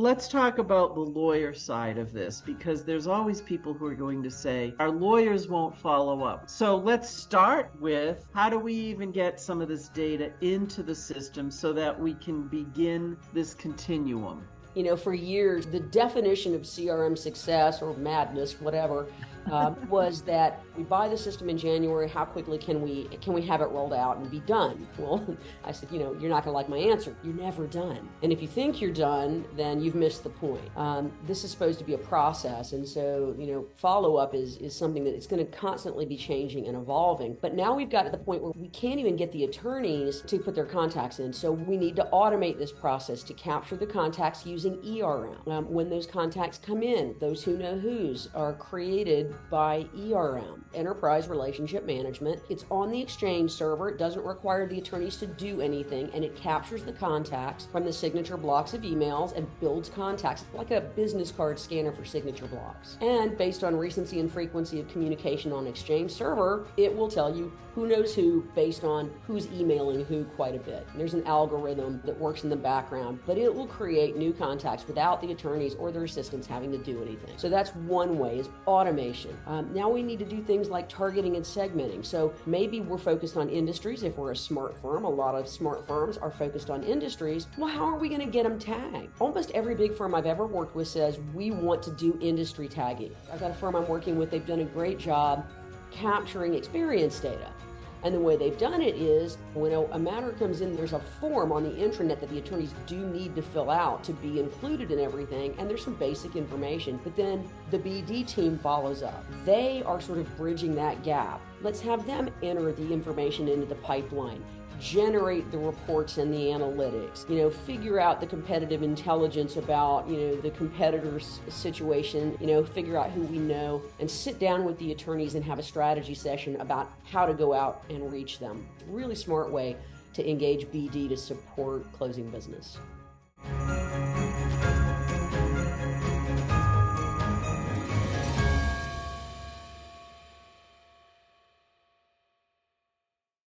let's talk about the lawyer side of this, because there's always people who are going to say, our lawyers won't follow up. So let's start with, how do we even get some of this data into the system so that we can begin this continuum? For years, the definition of CRM success or madness, whatever, was that we buy the system in January. How quickly can we have it rolled out and be done? Well, I said, you're not going to like my answer. You're never done. And if you think you're done, then you've missed the point. This is supposed to be a process. And so, follow-up is something that it's going to constantly be changing and evolving. But now we've got to the point where we can't even get the attorneys to put their contacts in. So we need to automate this process to capture the contacts using ERM. When those contacts come in, those who know who's are created by ERM, Enterprise Relationship Management. It's on the Exchange server. It doesn't require the attorneys to do anything, and it captures the contacts from the signature blocks of emails and builds contacts like a business card scanner for signature blocks. And based on recency and frequency of communication on Exchange server, it will tell you who knows who based on who's emailing who quite a bit. There's an algorithm that works in the background, but it will create new contacts without the attorneys or their assistants having to do anything. So that's one way, is automation. Now we need to do things like targeting and segmenting. So maybe we're focused on industries. If we're a smart firm, a lot of smart firms are focused on industries. Well, how are we going to get them tagged? Almost every big firm I've ever worked with says we want to do industry tagging. I've got a firm I'm working with. They've done a great job capturing experience data. And the way they've done it is, when a matter comes in, there's a form on the intranet that the attorneys do need to fill out to be included in everything, and there's some basic information. But then the BD team follows up. They are sort of bridging that gap. Let's have them enter the information into the pipeline, generate the reports and the analytics, figure out the competitive intelligence about, the competitor's situation, figure out who we know, and sit down with the attorneys and have a strategy session about how to go out and reach them. Really smart way to engage BD to support closing business.